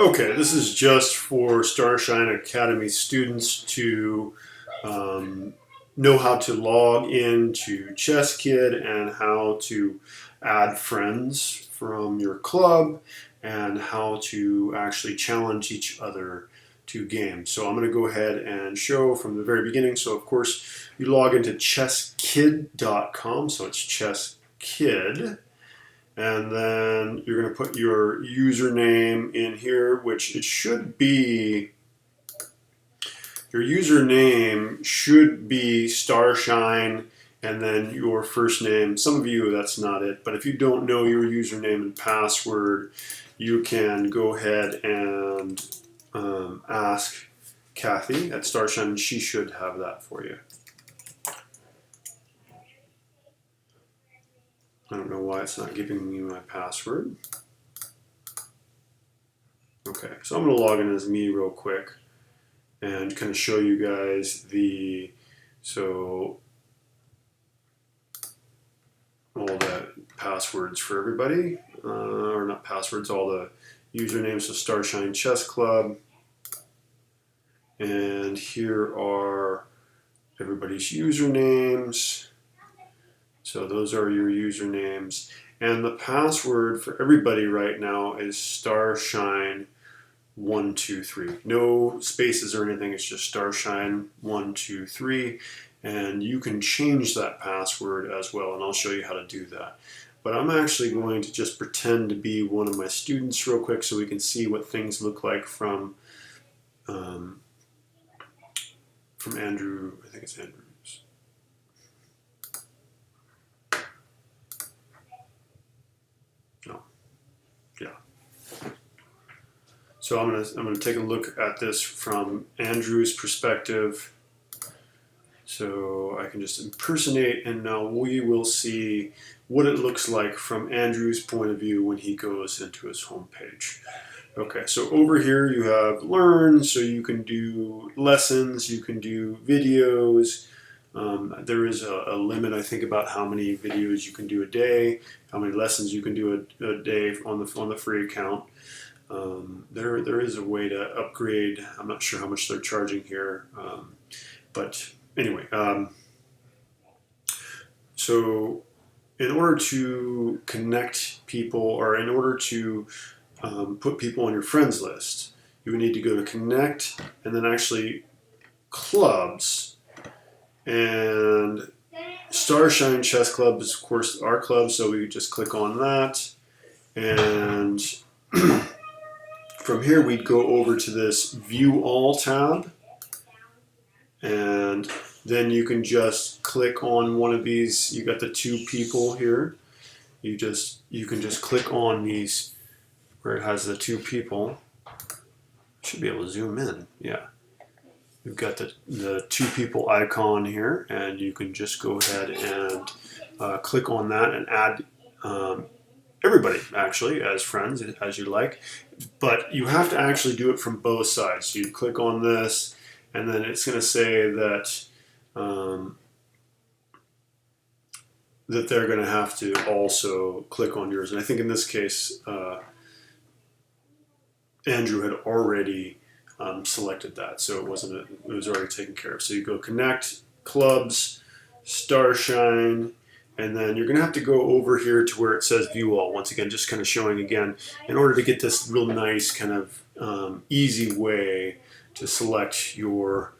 Okay, this is just for Starshine Academy students to know how to log into Chess Kid and how to add friends from your club and how to actually challenge each other to games. So I'm going to go ahead and show from the very beginning. So of course you log into chesskid.com, so it's chesskid. And then you're going to put your username in here, which it should be, your username should be Starshine and then your first name. Some of you, that's not it, but if you don't know your username and password, you can go ahead and ask Kathy at Starshine, and she should have that for you. I don't know why it's not giving me my password. Okay, so I'm going to log in as me real quick and kind of show you guys all the passwords for everybody, or not passwords, all the usernames. So Starshine Chess Club, and here are everybody's usernames. So those are your usernames. And the password for everybody right now is Starshine123. No spaces or anything, it's just Starshine123. And you can change that password as well, and I'll show you how to do that. But I'm actually going to just pretend to be one of my students real quick so we can see what things look like from Andrew. I think it's Andrew. So I'm gonna take a look at this from Andrew's perspective. So I can just impersonate, and now we will see what it looks like from Andrew's point of view when he goes into his home page. Okay, so over here you have learn, so you can do lessons, you can do videos. There is a limit, I think, about how many videos you can do a day, how many lessons you can do a day on the free account. There is a way to upgrade. I'm not sure how much they're charging here, but anyway. So in order to connect people, or in order to put people on your friends list, you would need to go to connect and then actually clubs. And Starshine Chess Club is of course our club, so we just click on that, and from here we'd go over to this View All tab, and then you can just click on one of these. You got the two people here. You can just click on these where it has the two people. Should be able to zoom in. Yeah. You've got the two people icon here, and you can just go ahead and click on that and add everybody actually as friends as you like. But you have to actually do it from both sides. So you click on this, and then it's going to say that that they're going to have to also click on yours. And I think in this case, Andrew had already selected that, so it was already taken care of. So you go connect, clubs, Starshine, and then you're going to have to go over here to where it says view all. Once again, just kind of showing again, in order to get this real nice kind of easy way to select your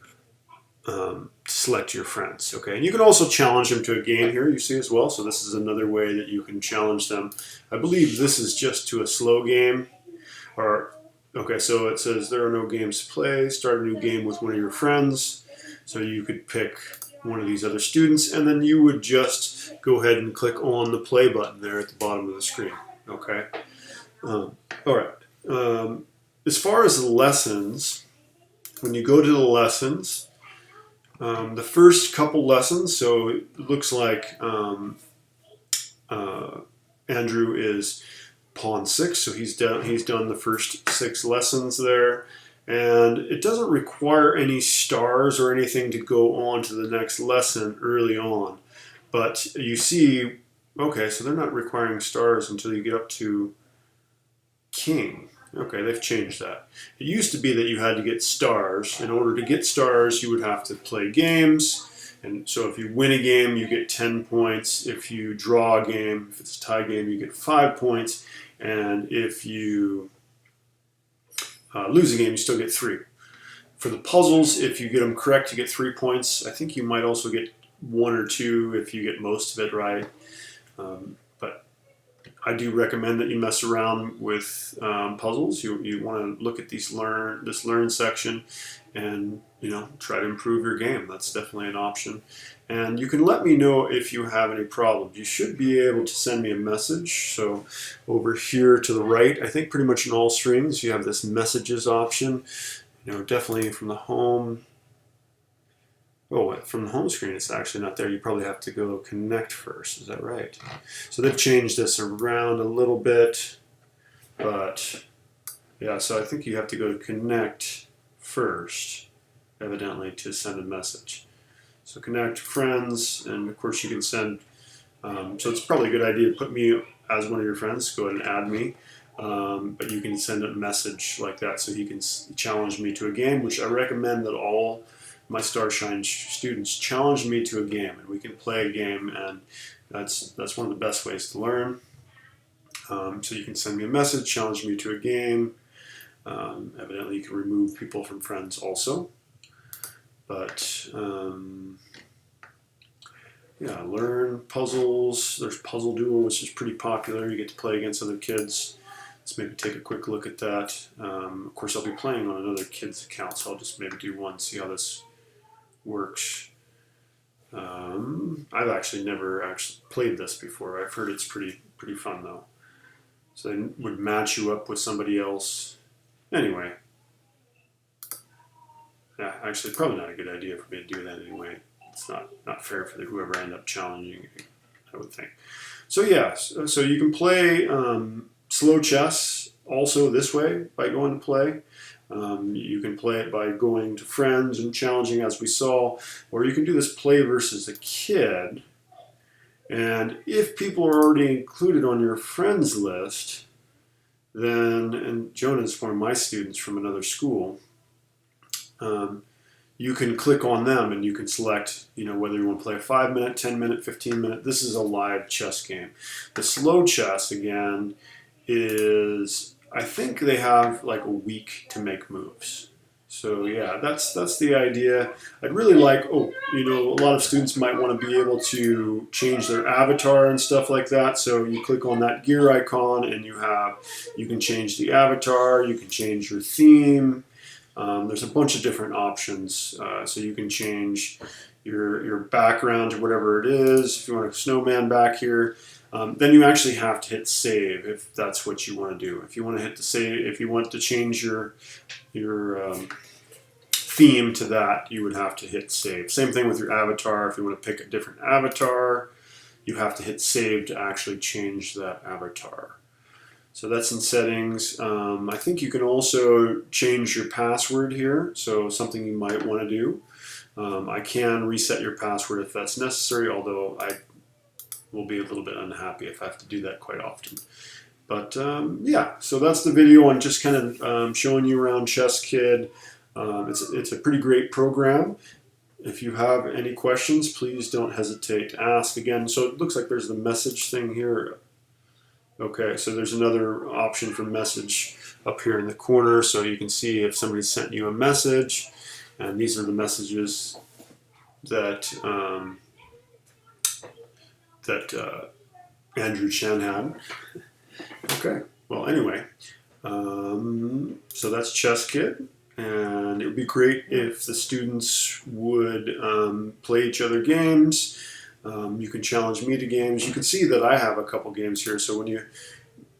friends. Okay, and you can also challenge them to a game here, you see as well. So this is another way that you can challenge them. I believe this is just to a slow game, or okay, so it says there are no games to play. Start a new game with one of your friends. So you could pick one of these other students, and then you would just go ahead and click on the play button there at the bottom of the screen. Okay. All right. As far as the lessons, when you go to the lessons, the first couple lessons, so it looks like Andrew is pawn 6, so he's done the first 6 lessons there, and it doesn't require any stars or anything to go on to the next lesson early on, but you see, okay, so they're not requiring stars until you get up to king. Okay, they've changed that. It used to be that you had to get stars. In order to get stars, you would have to play games. And so if you win a game, you get 10 points. If you draw a game, if it's a tie game, you get 5 points. And if you lose a game, you still get 3. For the puzzles, if you get them correct, you get 3 points. I think you might also get 1 or 2 if you get most of it right. But I do recommend that you mess around with puzzles. You want to look at this learn section, and try to improve your game. That's definitely an option. And you can let me know if you have any problems. You should be able to send me a message. So over here to the right, I think pretty much in all streams you have this messages option. Definitely from the home. Oh, from the home screen, it's actually not there. You probably have to go connect first. Is that right? So they've changed this around a little bit, but yeah. So I think you have to go to connect first, evidently, to send a message. So connect friends, and of course you can send. So it's probably a good idea to put me as one of your friends. Go ahead and add me. But you can send a message like that, so he can challenge me to a game, which I recommend that all my Starshine students challenge me to a game, and we can play a game, and that's one of the best ways to learn. So you can send me a message, challenge me to a game. Evidently, you can remove people from friends also. But yeah, learn puzzles. There's Puzzle Duel, which is pretty popular. You get to play against other kids. Let's maybe take a quick look at that. Of course, I'll be playing on another kid's account, so I'll just maybe do one, see how this works. I've actually never played this before. I've heard it's pretty fun though. So they would match you up with somebody else. Anyway, yeah, actually probably not a good idea for me to do that anyway. It's not fair for whoever I end up challenging, I would think. So yeah, so you can play slow chess also this way by going to play. You can play it by going to friends and challenging, as we saw, or you can do this play versus a kid. And if people are already included on your friends list, then, and Jonah is one of my students from another school, you can click on them and you can select, whether you want to play a 5-minute, 10-minute, 15-minute. This is a live chess game. The slow chess, again, is, I think they have like a week to make moves. So yeah, that's the idea. I'd really like, a lot of students might want to be able to change their avatar and stuff like that. So you click on that gear icon and you can change the avatar, you can change your theme. There's a bunch of different options. So you can change your background to whatever it is. If you want a snowman back here, then you actually have to hit save if that's what you want to do. If you want to hit the save, if you want to change your theme to that, you would have to hit save. Same thing with your avatar. If you want to pick a different avatar, you have to hit save to actually change that avatar. So that's in settings. I think you can also change your password here. So something you might want to do. I can reset your password if that's necessary, although I will be a little bit unhappy if I have to do that quite often. But yeah, so that's the video on just kind of showing you around Chess Kid. It's a pretty great program. If you have any questions, please don't hesitate to ask. Again, so it looks like there's the message thing here. Okay, so there's another option for message up here in the corner, so you can see if somebody sent you a message, and these are the messages that Andrew Chen had. Okay, well anyway, so that's Chess Kid, and it would be great if the students would play each other games. You can challenge me to games. You can see that I have a couple games here, so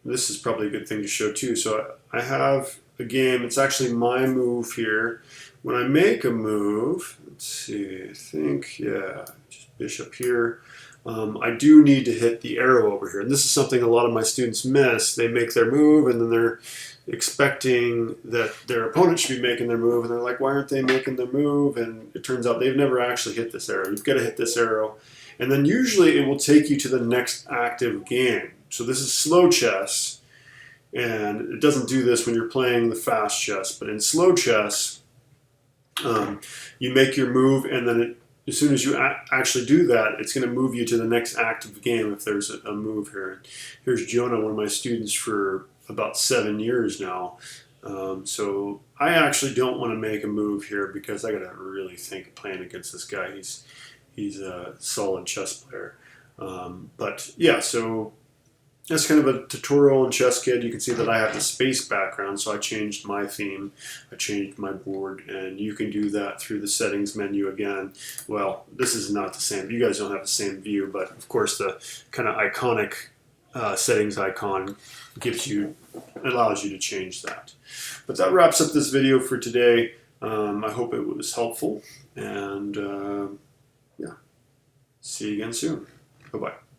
this is probably a good thing to show too. So I have a game, it's actually my move here. When I make a move, let's see, I think, yeah, just bishop here. I do need to hit the arrow over here. And this is something a lot of my students miss. They make their move and then they're expecting that their opponent should be making their move. And they're like, why aren't they making their move? And it turns out they've never actually hit this arrow. You've got to hit this arrow. And then usually it will take you to the next active game. So this is slow chess. And it doesn't do this when you're playing the fast chess, but in slow chess, you make your move, and then as soon as you actually do that, it's going to move you to the next act of the game if there's a move here. Here's Jonah, one of my students for about 7 years now. So I actually don't want to make a move here because I got to really think playing against this guy. He's a solid chess player. But yeah, so that's kind of a tutorial in Chess Kid. You can see that I have the space background, so I changed my theme, I changed my board, and you can do that through the settings menu again. Well, this is not the same. You guys don't have the same view, but of course the kind of iconic settings icon allows you to change that. But that wraps up this video for today. I hope it was helpful, and yeah, see you again soon. Bye-bye.